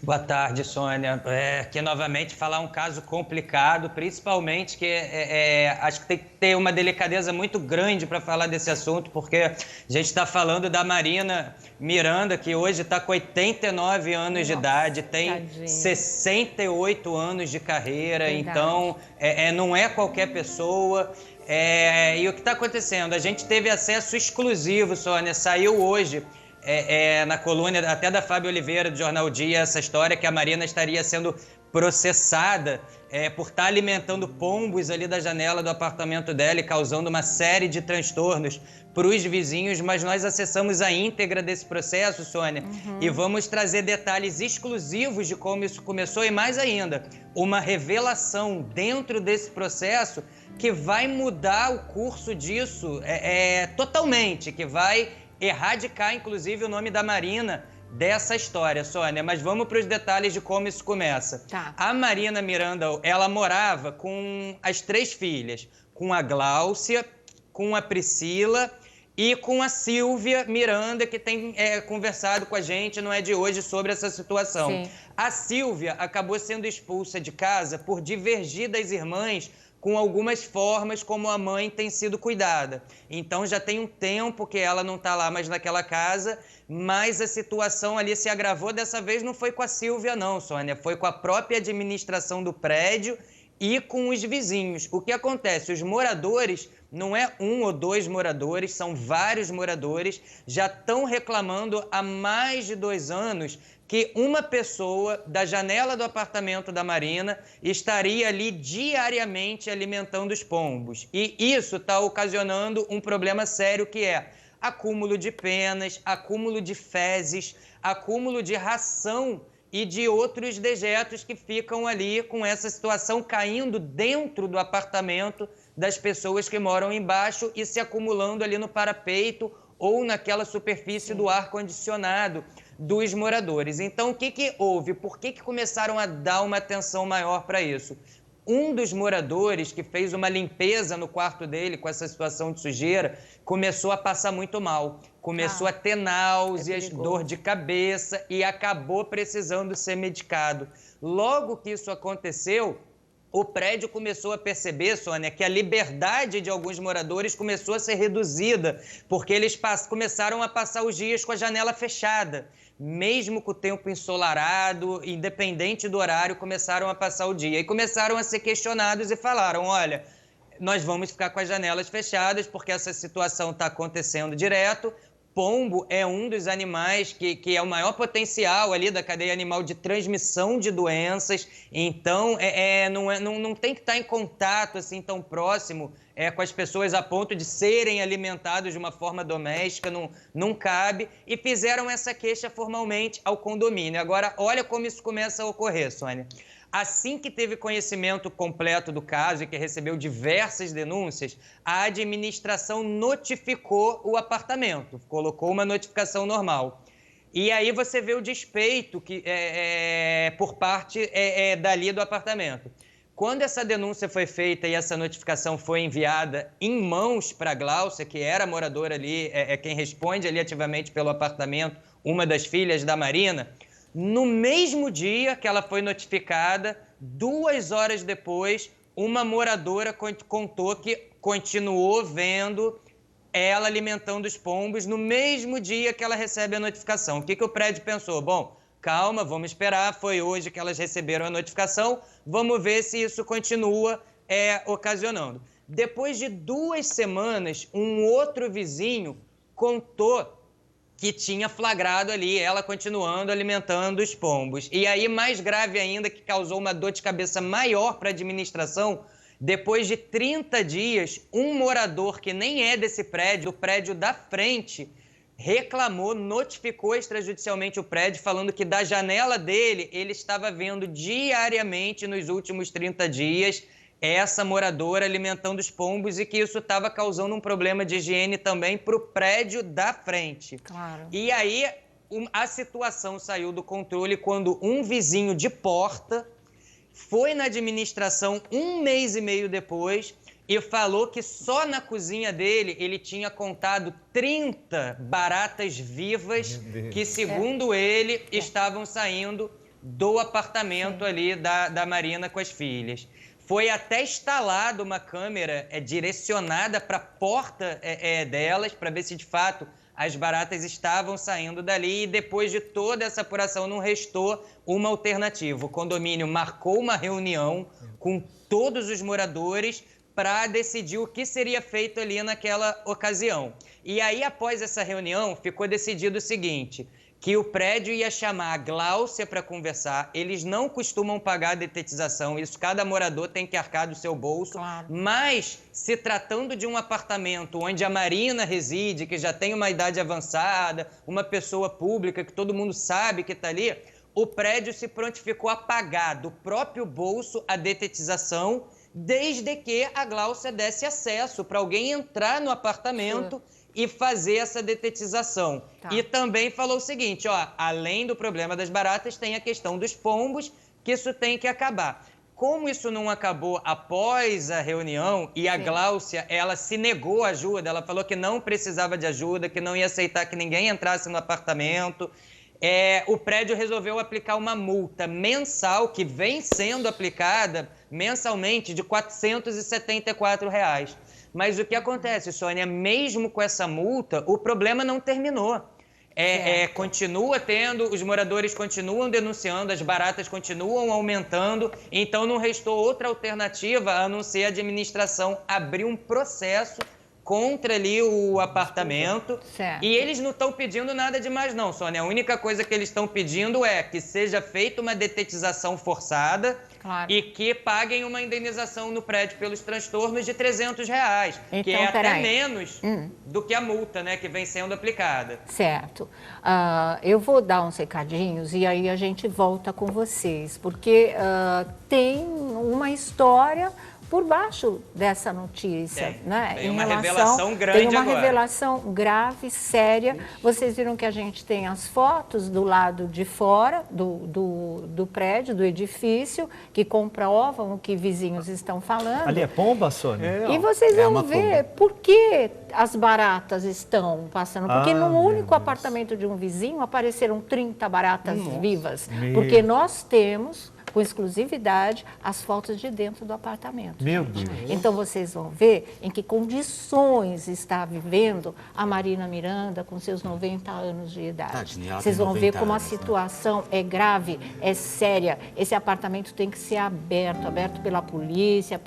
Boa tarde, Sônia. Aqui novamente falar um caso complicado, principalmente que acho que tem que ter uma delicadeza muito grande para falar desse assunto, porque a gente está falando da Marina Miranda, que hoje está com 89 anos de idade, tem tadinha. 68 anos de carreira, Verdade. então não é qualquer pessoa. E o que está acontecendo? A gente teve acesso exclusivo, Sônia, saiu hoje. Na coluna até da Fábio Oliveira, do Jornal Dia, essa história que a Marina estaria sendo processada por estar alimentando pombos ali da janela do apartamento dela e causando uma série de transtornos para os vizinhos, mas nós acessamos a íntegra desse processo, Sônia, e vamos trazer detalhes exclusivos de como isso começou e mais ainda, uma revelação dentro desse processo que vai mudar o curso disso totalmente, que vai erradicar, inclusive, o nome da Marina dessa história, Sônia. Mas vamos para os detalhes de como isso começa. Tá. A Marina Miranda, ela morava com as 3 filhas, com a Gláucia, com a Priscila e com a Silvia Miranda, que tem conversado com a gente, não é de hoje, sobre essa situação. Sim. A Silvia acabou sendo expulsa de casa por divergir das irmãs com algumas formas como a mãe tem sido cuidada. Então já tem um tempo que ela não está lá mais naquela casa, mas a situação ali se agravou. Dessa vez não foi com a Silvia não, Sônia, foi com a própria administração do prédio e com os vizinhos. O que acontece? Os moradores, não é 1 ou 2 moradores, são vários moradores, já estão reclamando há mais de 2 anos que uma pessoa da janela do apartamento da Marina estaria ali diariamente alimentando os pombos. E isso está ocasionando um problema sério, que é acúmulo de penas, acúmulo de fezes, acúmulo de ração e de outros dejetos que ficam ali com essa situação caindo dentro do apartamento das pessoas que moram embaixo e se acumulando ali no parapeito ou naquela superfície do ar-condicionado dos moradores. Então, o que houve? Por que começaram a dar uma atenção maior para isso? Um dos moradores que fez uma limpeza no quarto dele com essa situação de sujeira começou a passar muito mal. Começou a ter náuseas, dor de cabeça e acabou precisando ser medicado. Logo que isso aconteceu, o prédio começou a perceber, Sônia, que a liberdade de alguns moradores começou a ser reduzida, porque eles começaram a passar os dias com a janela fechada. Mesmo com o tempo ensolarado, independente do horário, começaram a passar o dia. E começaram a ser questionados e falaram, olha, nós vamos ficar com as janelas fechadas porque essa situação está acontecendo direto. Pombo é um dos animais que é o maior potencial ali da cadeia animal de transmissão de doenças, então não tem que estar em contato assim tão próximo com as pessoas a ponto de serem alimentados de uma forma doméstica, não cabe, e fizeram essa queixa formalmente ao condomínio. Agora, olha como isso começa a ocorrer, Sônia. Assim que teve conhecimento completo do caso e que recebeu diversas denúncias, a administração notificou o apartamento, colocou uma notificação normal. E aí você vê o despeito por parte dali do apartamento. Quando essa denúncia foi feita e essa notificação foi enviada em mãos para a Gláucia, que era moradora ali, quem responde ali ativamente pelo apartamento, uma das filhas da Marina, no mesmo dia que ela foi notificada, 2 horas depois, uma moradora contou que continuou vendo ela alimentando os pombos no mesmo dia que ela recebe a notificação. O que o prédio pensou? Bom, calma, vamos esperar, foi hoje que elas receberam a notificação, vamos ver se isso continua ocasionando. Depois de 2 semanas, um outro vizinho contou que tinha flagrado ali ela continuando alimentando os pombos. E aí, mais grave ainda, que causou uma dor de cabeça maior para a administração, depois de 30 dias, um morador que nem é desse prédio, do prédio da frente, reclamou, notificou extrajudicialmente o prédio, falando que da janela dele, ele estava vendo diariamente nos últimos 30 dias essa moradora alimentando os pombos e que isso estava causando um problema de higiene também para o prédio da frente. Claro. E aí a situação saiu do controle quando um vizinho de porta foi na administração 1 mês e meio depois e falou que só na cozinha dele ele tinha contado 30 baratas vivas que, segundo ele, estavam saindo do apartamento ali da Marina com as filhas. Foi até instalada uma câmera direcionada para a porta delas, para ver se de fato as baratas estavam saindo dali, e depois de toda essa apuração não restou uma alternativa. O condomínio marcou uma reunião com todos os moradores para decidir o que seria feito ali naquela ocasião. E aí, após essa reunião, ficou decidido o seguinte, que o prédio ia chamar a Gláucia para conversar. Eles não costumam pagar a detetização, isso cada morador tem que arcar do seu bolso. Claro. Mas, se tratando de um apartamento onde a Marina reside, que já tem uma idade avançada, uma pessoa pública que todo mundo sabe que está ali, o prédio se prontificou a pagar do próprio bolso a detetização, desde que a Gláucia desse acesso para alguém entrar no apartamento e fazer essa detetização. Tá. E também falou o seguinte, ó, além do problema das baratas, tem a questão dos pombos, que isso tem que acabar. Como isso não acabou após a reunião e a Gláucia, ela se negou a ajuda, ela falou que não precisava de ajuda, que não ia aceitar que ninguém entrasse no apartamento, o prédio resolveu aplicar uma multa mensal, que vem sendo aplicada mensalmente, de R$ 474. Mas o que acontece, Sônia, mesmo com essa multa, o problema não terminou. Continua tendo, os moradores continuam denunciando, as baratas continuam aumentando, então não restou outra alternativa a não ser a administração abrir um processo contra ali o apartamento. Certo. E eles não estão pedindo nada demais não, Sônia. A única coisa que eles estão pedindo é que seja feita uma detetização forçada, claro, e que paguem uma indenização no prédio pelos transtornos de R$ 300, então, que é até menos do que a multa, né, que vem sendo aplicada. Certo. Eu vou dar uns recadinhos e aí a gente volta com vocês, porque tem uma história por baixo dessa notícia, né? Tem uma revelação grande agora. Tem uma revelação grave, séria. Vocês viram que a gente tem as fotos do lado de fora do prédio, do edifício, que comprovam o que vizinhos estão falando. Ali é pomba, Sônia? E vocês vão ver por que as baratas estão passando. Porque no único apartamento de um vizinho apareceram 30 baratas vivas. Porque nós temos, com exclusividade, as fotos de dentro do apartamento. Meu Deus! Então, vocês vão ver em que condições está vivendo a Marina Miranda com seus 90 anos de idade. Vocês vão ver como a situação é grave, é séria. Esse apartamento tem que ser aberto pela polícia,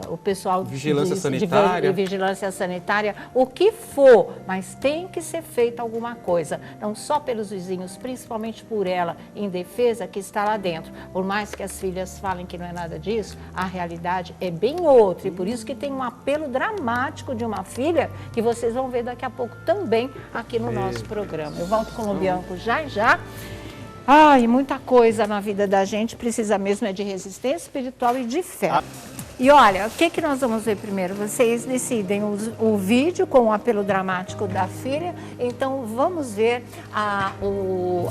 o pessoal vigilância sanitária. Vigilância sanitária, o que for, mas tem que ser feita alguma coisa. Não só pelos vizinhos, principalmente por ela, em defesa, que está lá dentro. Por mais que as filhas falem que não é nada disso, a realidade é bem outra. E por isso que tem um apelo dramático de uma filha que vocês vão ver daqui a pouco também aqui no nosso programa. Eu volto com o Bianco já. Ai, muita coisa na vida da gente precisa mesmo de resistência espiritual e de fé. E olha, o que nós vamos ver primeiro? Vocês decidem o vídeo com o apelo dramático da filha, então vamos ver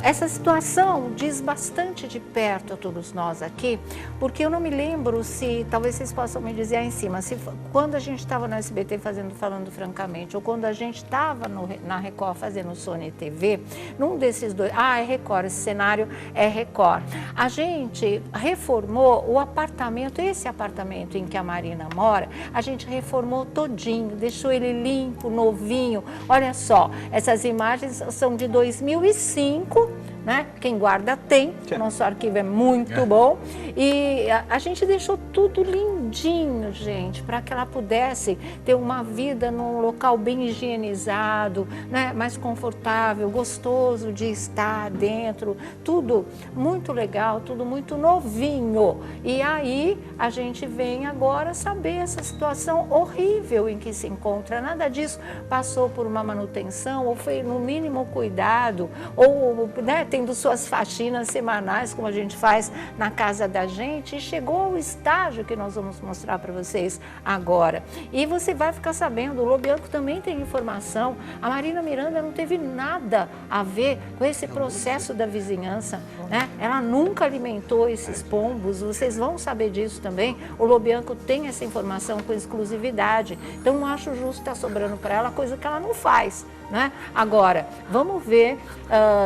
essa situação, diz bastante de perto a todos nós aqui, porque eu não me lembro se, talvez vocês possam me dizer aí em cima, se quando a gente estava no SBT falando francamente, ou quando a gente estava na Record fazendo Sony TV, num desses dois, é Record, esse cenário é Record, a gente reformou o apartamento, esse apartamento em que a Marina mora, a gente reformou todinho, deixou ele limpo, novinho. Olha só, essas imagens são de 2005, né? Quem guarda tem, o nosso arquivo é muito bom. E a gente deixou tudo lindinho, gente, para que ela pudesse ter uma vida num local bem higienizado, né? Mais confortável, gostoso de estar dentro, tudo muito legal, tudo muito novinho. E aí a gente vem agora saber essa situação horrível em que se encontra. Nada disso passou por uma manutenção, ou foi no mínimo cuidado, ou, né, tendo suas faxinas semanais, como a gente faz na casa da gente, e chegou ao estágio que nós vamos mostrar para vocês agora. E você vai ficar sabendo, o Lobianco também tem informação, a Marina Miranda não teve nada a ver com esse processo da vizinhança, né? Ela nunca alimentou esses pombos, vocês vão saber disso também. O Lobianco tem essa informação com exclusividade, então não acho justo estar sobrando para ela coisa que ela não faz, né? Agora, vamos ver,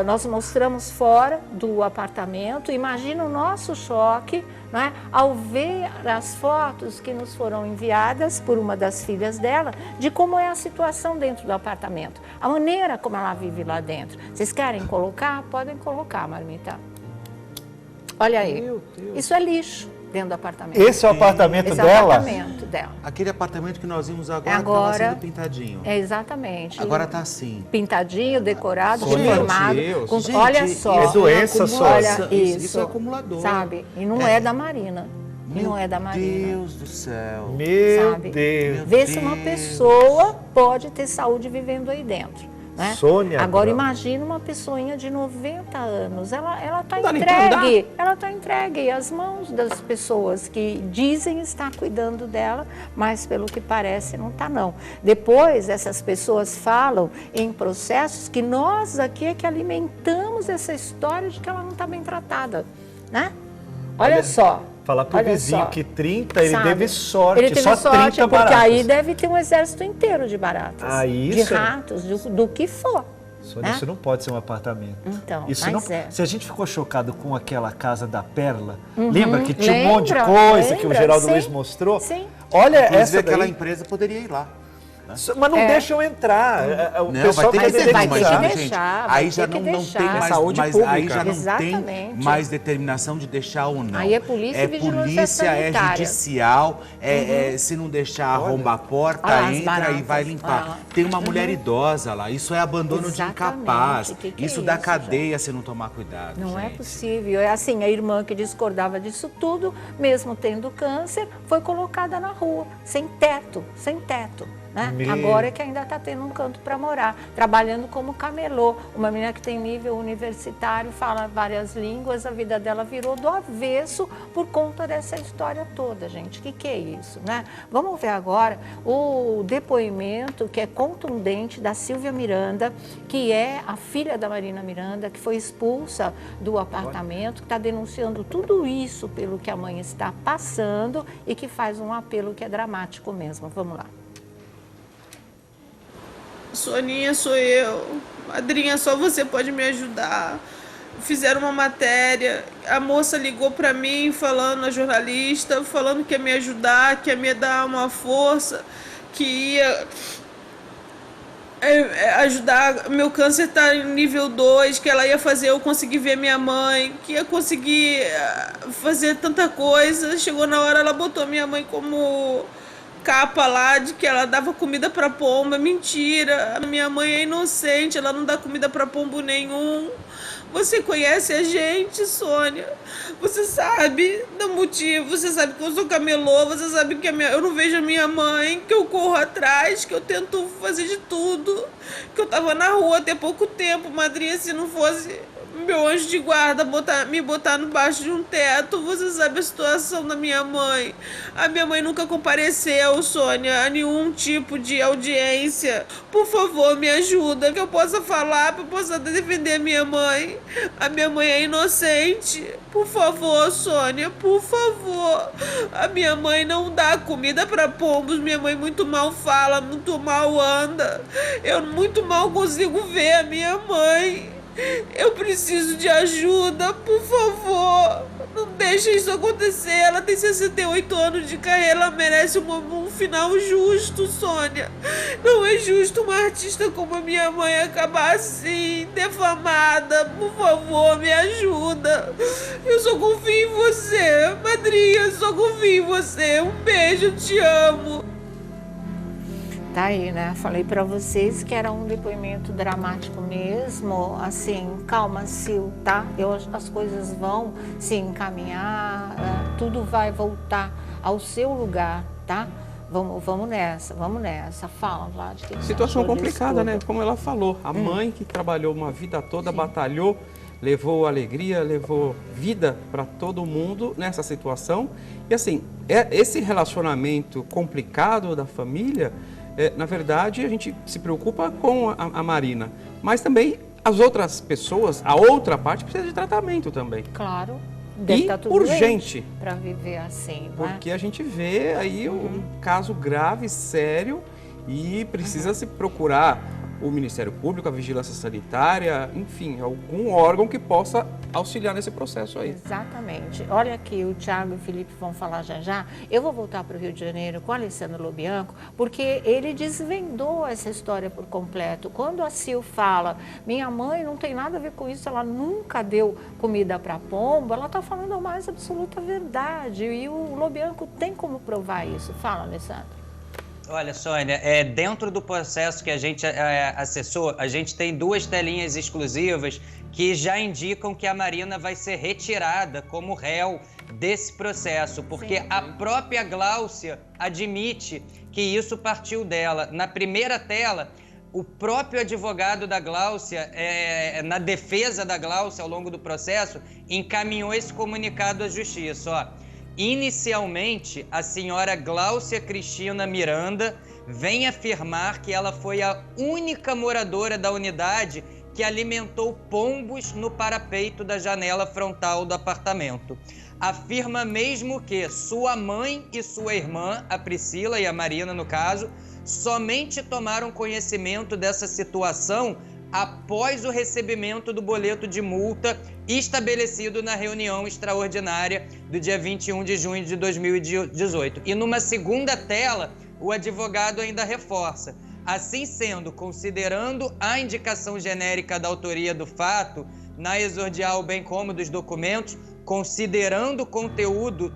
nós mostramos estamos fora do apartamento. Imagina o nosso choque, né, ao ver as fotos que nos foram enviadas por uma das filhas dela, de como é a situação dentro do apartamento, a maneira como ela vive lá dentro. Vocês querem colocar? Podem colocar, Marmita. Olha aí, isso é lixo dentro do apartamento. Esse é o apartamento Esse dela? É o apartamento dela. Aquele apartamento que nós vimos agora estava sendo pintadinho. É, exatamente. Agora está assim. Pintadinho, decorado, Gente, reformado. Com, gente, olha só. é doença só. Olha isso é acumulador. Sabe? E não é da Marina. E não é da Marina. Meu Deus do céu. Meu Sabe? Deus. Vê se uma pessoa pode ter saúde vivendo aí dentro. Né? Sônia. Agora imagina uma pessoinha de 90 anos, ela está Não dá nem pra entregue, ela está entregue às mãos das pessoas que dizem estar cuidando dela, mas pelo que parece não está não. Depois essas pessoas falam em processos que nós aqui é que alimentamos essa história de que ela não está bem tratada, né? Olha só. Falar pro olha vizinho só. que 30, ele Sabe? teve sorte, Ele teve só sorte 30 porque baratas. aí deve ter um exército inteiro de baratas, Aí de isso é- ratos, do que for. Sônia, né? isso não pode ser um apartamento. Então, Isso mas não, é. Se a gente ficou chocado com aquela casa da Perla, lembra que tinha um monte de lembra, coisa que o lembra, Geraldo sim, Luiz mostrou? sim. Olha Inclusive, essa aquela daí. empresa poderia ir lá. Mas não deixam entrar. O Não, pessoal vai ter quer que ter, vai ter que denunciar. deixar, vai aí ter já que não deixar. tem É mais, saúde mas pública. aí já não Exatamente. tem mais determinação de deixar ou não. Aí é polícia e vigilância polícia, é sanitária. judicial, se não deixar arromba a porta, Olha lá as entra baratas. e vai Olha limpar. lá. Tem uma mulher idosa lá, isso é abandono de Exatamente. incapaz. Que isso é dá isso, cadeia se não tomar cuidado. Não é gente. possível. É assim, a irmã que discordava disso tudo, mesmo tendo câncer, foi colocada na rua, sem teto, sem teto. Né? Meu. Agora é que ainda está tendo um canto para morar, trabalhando como camelô. Uma menina que tem nível universitário, fala várias línguas, a vida dela virou do avesso por conta dessa história toda, gente. O que é isso, né? Vamos ver agora o depoimento que é contundente da Silvia Miranda, que é a filha da Marina Miranda, que foi expulsa do apartamento, que está denunciando tudo isso pelo que a mãe está passando e que faz um apelo que é dramático mesmo. Vamos lá. Soninha, sou eu. Madrinha, só você pode me ajudar. Fizeram uma matéria, a moça ligou pra mim, falando, a jornalista, falando que ia me ajudar, que ia me dar uma força, que ia ajudar. Meu câncer tá em nível 2, que ela ia fazer eu conseguir ver minha mãe, que ia conseguir fazer tanta coisa. Chegou na hora, ela botou minha mãe como capa lá de que ela dava comida pra pomba. Mentira, a minha mãe é inocente, ela não dá comida pra pombo nenhum. Você conhece a gente, Sônia, você sabe do motivo, você sabe que eu sou camelô, você sabe que eu não vejo a minha mãe, que eu corro atrás, que eu tento fazer de tudo, que eu tava na rua até pouco tempo, madrinha. Se não fosse meu anjo de guarda me botar debaixo de um teto, você sabe a situação da minha mãe. A minha mãe nunca compareceu, Sônia, a nenhum tipo de audiência. Por favor, me ajuda, que eu possa falar, que eu possa defender a minha mãe. A minha mãe é inocente. Por favor, Sônia, por favor. A minha mãe não dá comida para pombos. Minha mãe muito mal fala, muito mal anda. Eu muito mal consigo ver a minha mãe. Eu preciso de ajuda, por favor. Não deixe isso acontecer. Ela tem 68 anos de carreira, ela merece um final justo, Sônia. Não é justo uma artista como a minha mãe acabar assim, defamada. Por favor, me ajuda. Eu só confio em você, madrinha, eu só confio em você. Um beijo, te amo. Tá aí, né? Falei pra vocês que era um depoimento dramático mesmo. Assim, calma, Sil, tá? As coisas vão se encaminhar, tudo vai voltar ao seu lugar, tá? Vamos nessa, vamos nessa. Fala, Vlad. Que Situação você achou disso complicada, né? tudo? Como ela falou, a mãe que trabalhou uma vida toda, batalhou, levou alegria, levou vida para todo mundo nessa situação. E assim, esse relacionamento complicado da família, na verdade, a gente se preocupa com a Marina, mas também as outras pessoas, a outra parte precisa de tratamento também. Claro. Deve E estar tudo urgente. para viver assim, não é? Porque a gente vê aí um caso grave, sério, e precisa se procurar o Ministério Público, a Vigilância Sanitária, enfim, algum órgão que possa auxiliar nesse processo aí. Exatamente. Olha aqui, o Thiago e o Felipe vão falar já já. Eu vou voltar para o Rio de Janeiro com o Alessandro Lobianco, porque ele desvendou essa história por completo. Quando a Sil fala, minha mãe não tem nada a ver com isso, ela nunca deu comida para pombo, ela está falando a mais absoluta verdade. E o Lobianco tem como provar isso. Fala, Alessandro. Olha, Sônia, dentro do processo que a gente acessou, a gente tem 2 telinhas exclusivas que já indicam que a Marina vai ser retirada como réu desse processo, porque a própria Gláucia admite que isso partiu dela. Na primeira tela, o próprio advogado da Gláucia, na defesa da Gláucia ao longo do processo, encaminhou esse comunicado à Justiça, ó. Inicialmente, a senhora Gláucia Cristina Miranda vem afirmar que ela foi a única moradora da unidade que alimentou pombos no parapeito da janela frontal do apartamento. Afirma mesmo que sua mãe e sua irmã, a Priscila e a Marina no caso, somente tomaram conhecimento dessa situação após o recebimento do boleto de multa estabelecido na reunião extraordinária do dia 21 de junho de 2018. E numa segunda tela, o advogado ainda reforça: assim sendo, considerando a indicação genérica da autoria do fato, na exordial bem como dos documentos, considerando o conteúdo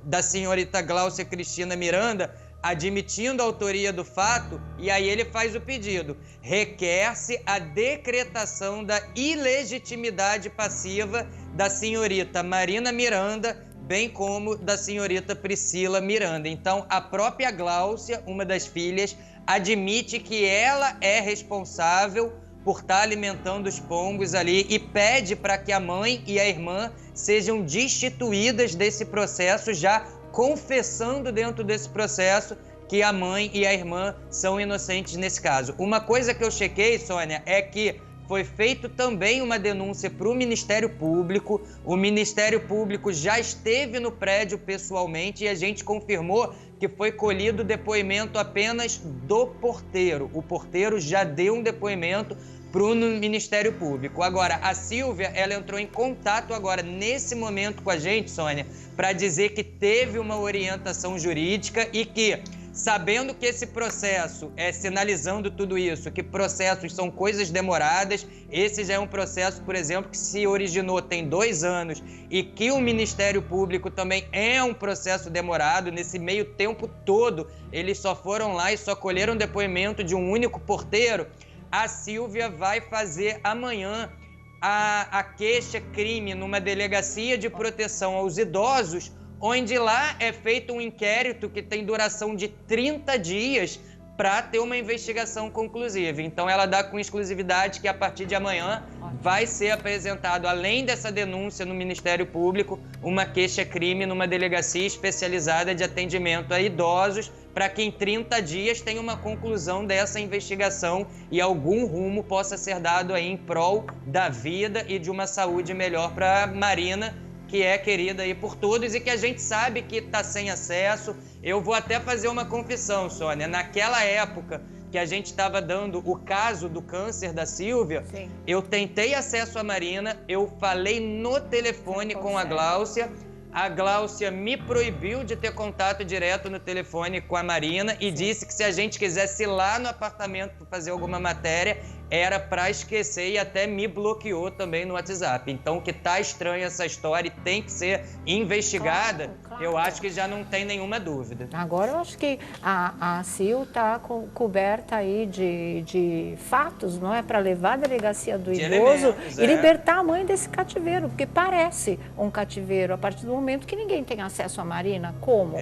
da senhorita Gláucia Cristina Miranda, admitindo a autoria do fato, e aí ele faz o pedido: requer-se a decretação da ilegitimidade passiva da senhorita Marina Miranda, bem como da senhorita Priscila Miranda. Então, a própria Gláucia, uma das filhas, admite que ela é responsável por estar alimentando os pombos ali e pede para que a mãe e a irmã sejam destituídas desse processo, já confessando dentro desse processo que a mãe e a irmã são inocentes nesse caso. Uma coisa que eu chequei, Sônia, é que foi feito também uma denúncia para o Ministério Público. O Ministério Público já esteve no prédio pessoalmente e a gente confirmou que foi colhido depoimento apenas do porteiro. O porteiro já deu um depoimento para o Ministério Público. Agora, a Silvia, ela entrou em contato agora, nesse momento com a gente, Sônia, para dizer que teve uma orientação jurídica e que, sabendo que esse processo, sinalizando tudo isso, que processos são coisas demoradas, esse já é um processo, por exemplo, que se originou tem 2 anos e que o Ministério Público também é um processo demorado. Nesse meio tempo todo, eles só foram lá e só colheram depoimento de um único porteiro. A Silvia vai fazer amanhã a queixa-crime numa delegacia de proteção aos idosos, onde lá é feito um inquérito que tem duração de 30 dias para ter uma investigação conclusiva. Então, ela dá com exclusividade que a partir de amanhã vai ser apresentado, além dessa denúncia no Ministério Público, uma queixa-crime numa delegacia especializada de atendimento a idosos, para que em 30 dias tenha uma conclusão dessa investigação e algum rumo possa ser dado aí em prol da vida e de uma saúde melhor para Marina, que é querida aí por todos e que a gente sabe que está sem acesso. Eu vou até fazer uma confissão, Sônia. Naquela época que a gente estava dando o caso do câncer da Silvia, sim, eu tentei acesso à Marina, eu falei no telefone com a Gláucia. A Gláucia me proibiu de ter contato direto no telefone com a Marina e disse que se a gente quisesse ir lá no apartamento para fazer alguma matéria, era para esquecer, e até me bloqueou também no WhatsApp. Então, que tá estranha essa história e tem que ser investigada, claro. Eu acho que já não tem nenhuma dúvida. Agora eu acho que a Sil está coberta aí de fatos, não é? Para levar a delegacia do idoso e libertar a mãe desse cativeiro, porque parece um cativeiro a partir do momento que ninguém tem acesso à Marina. Como?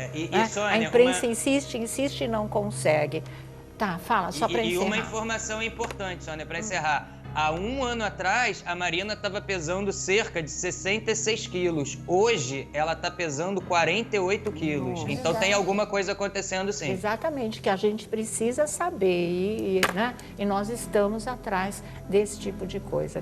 Sônia, a imprensa insiste e não consegue. Tá, fala, só para encerrar. E uma informação importante, Sônia, para encerrar. Há 1 ano atrás, a Marina estava pesando cerca de 66 quilos. Hoje, ela está pesando 48 quilos. Nossa. Então, tem alguma coisa acontecendo, sim. Exatamente, que a gente precisa saber. E nós estamos atrás desse tipo de coisa.